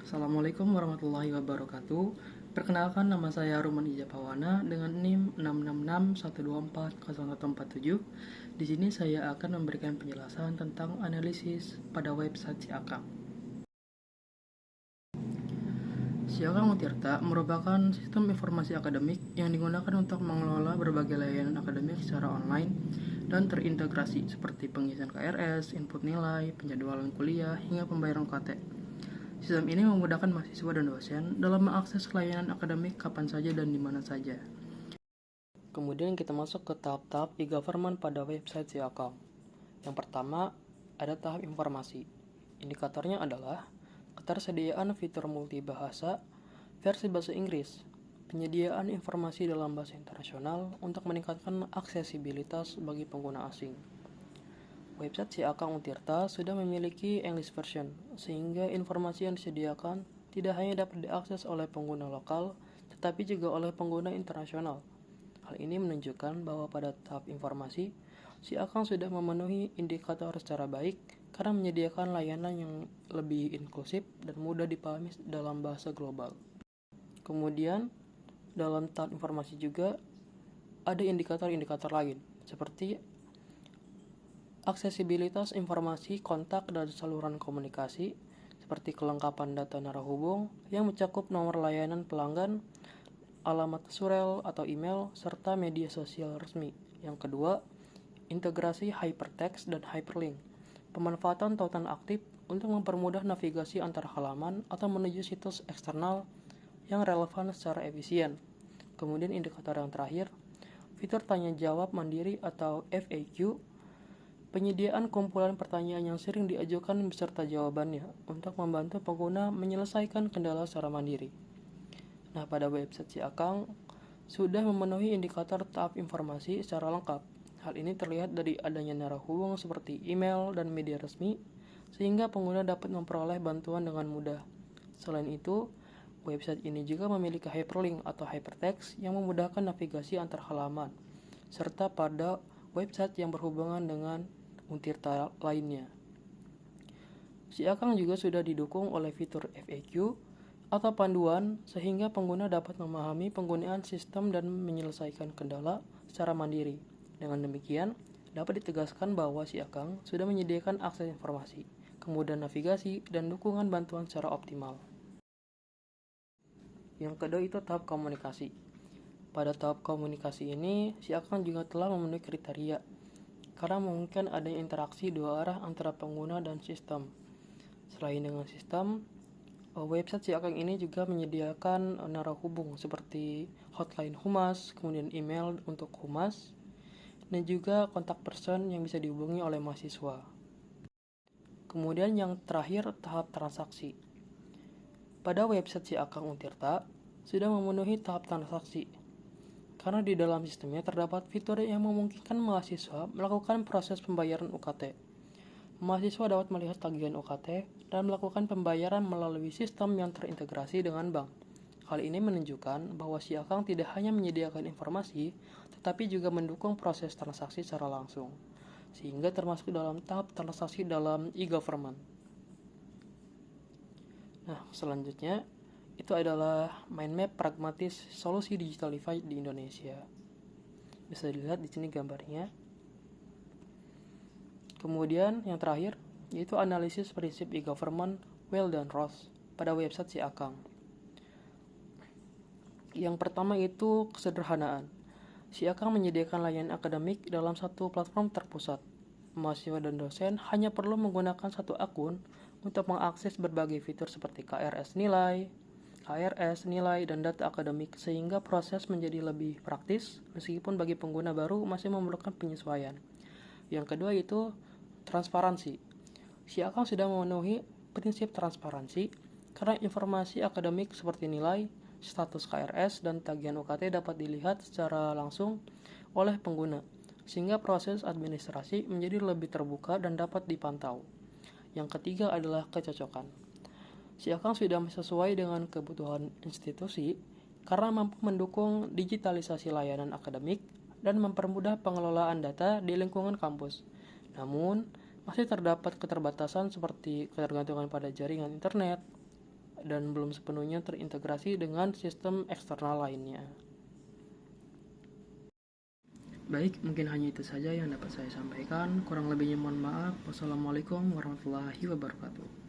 Assalamualaikum warahmatullahi wabarakatuh. Perkenalkan, nama saya Ruman Ijapawana dengan NIM 666124047. Di sini saya akan memberikan penjelasan tentang analisis pada website Si Akang. Si Akang Tirta merupakan sistem informasi akademik yang digunakan untuk mengelola berbagai layanan akademik secara online dan terintegrasi seperti pengisian KRS, input nilai, penjadwalan kuliah, hingga pembayaran UKT. Sistem ini memudahkan mahasiswa dan dosen dalam mengakses layanan akademik kapan saja dan di mana saja. Kemudian kita masuk ke tahap-tahap e-government pada website Si Akang. Yang pertama, ada tahap informasi. Indikatornya adalah ketersediaan fitur multibahasa versi bahasa Inggris, penyediaan informasi dalam bahasa internasional untuk meningkatkan aksesibilitas bagi pengguna asing. Website Si Akang Tirta sudah memiliki English version, sehingga informasi yang disediakan tidak hanya dapat diakses oleh pengguna lokal, tetapi juga oleh pengguna internasional. Hal ini menunjukkan bahwa pada tahap informasi, Si Akang sudah memenuhi indikator secara baik karena menyediakan layanan yang lebih inklusif dan mudah dipahami dalam bahasa global. Kemudian, dalam tahap informasi juga ada indikator-indikator lain, seperti aksesibilitas informasi, kontak, dan saluran komunikasi, seperti kelengkapan data narahubung yang mencakup nomor layanan pelanggan, alamat surel atau email, serta media sosial resmi. Yang kedua, integrasi hypertext dan hyperlink, pemanfaatan tautan aktif untuk mempermudah navigasi antar halaman atau menuju situs eksternal yang relevan secara efisien. Kemudian indikator yang terakhir, fitur tanya jawab mandiri atau FAQ, penyediaan kumpulan pertanyaan yang sering diajukan beserta jawabannya untuk membantu pengguna menyelesaikan kendala secara mandiri. Nah, pada website Si Akang sudah memenuhi indikator tahap informasi secara lengkap. Hal ini terlihat dari adanya narahubung seperti email dan media resmi, sehingga pengguna dapat memperoleh bantuan dengan mudah. Selain itu, website ini juga memiliki hyperlink atau hypertext yang memudahkan navigasi antar halaman, serta pada website yang berhubungan dengan Untirta lainnya. Si Akang juga sudah didukung oleh fitur FAQ atau panduan sehingga pengguna dapat memahami penggunaan sistem dan menyelesaikan kendala secara mandiri. Dengan demikian, dapat ditegaskan bahwa Si Akang sudah menyediakan akses informasi, kemudahan navigasi, dan dukungan bantuan secara optimal. Yang kedua itu tahap komunikasi. Pada tahap komunikasi ini, Si Akang juga telah memenuhi kriteria karena memungkinkan adanya interaksi dua arah antara pengguna dan sistem. Selain dengan sistem, website Si Akang ini juga menyediakan narahubung seperti hotline humas, kemudian email untuk humas, dan juga kontak person yang bisa dihubungi oleh mahasiswa. Kemudian yang terakhir, tahap transaksi. Pada website Si Akang Tirta sudah memenuhi tahap transaksi, karena di dalam sistemnya terdapat fitur yang memungkinkan mahasiswa melakukan proses pembayaran UKT. Mahasiswa dapat melihat tagihan UKT dan melakukan pembayaran melalui sistem yang terintegrasi dengan bank. Hal ini menunjukkan bahwa Si Akang tidak hanya menyediakan informasi, tetapi juga mendukung proses transaksi secara langsung, sehingga termasuk dalam tahap transaksi dalam e-government. Nah, selanjutnya itu adalah mind map pragmatis solusi digitalify di Indonesia. Bisa dilihat di sini gambarnya. Kemudian yang terakhir yaitu analisis prinsip e-government Weil dan Ross pada website Si Akang. Yang pertama itu kesederhanaan. Si Akang menyediakan layanan akademik dalam satu platform terpusat. Mahasiswa dan dosen hanya perlu menggunakan satu akun untuk mengakses berbagai fitur seperti KRS nilai, dan data akademik, sehingga proses menjadi lebih praktis meskipun bagi pengguna baru masih memerlukan penyesuaian. Yang kedua itu transparansi. Si Akang sudah memenuhi prinsip transparansi karena informasi akademik seperti nilai, status KRS, dan tagihan UKT dapat dilihat secara langsung oleh pengguna, sehingga proses administrasi menjadi lebih terbuka dan dapat dipantau. Yang ketiga adalah kecocokan. Si Akang sudah sesuai dengan kebutuhan institusi karena mampu mendukung digitalisasi layanan akademik dan mempermudah pengelolaan data di lingkungan kampus. Namun, masih terdapat keterbatasan seperti ketergantungan pada jaringan internet, dan belum sepenuhnya terintegrasi dengan sistem eksternal lainnya. Baik, mungkin hanya itu saja yang dapat saya sampaikan. Kurang lebihnya mohon maaf. Wassalamualaikum warahmatullahi wabarakatuh.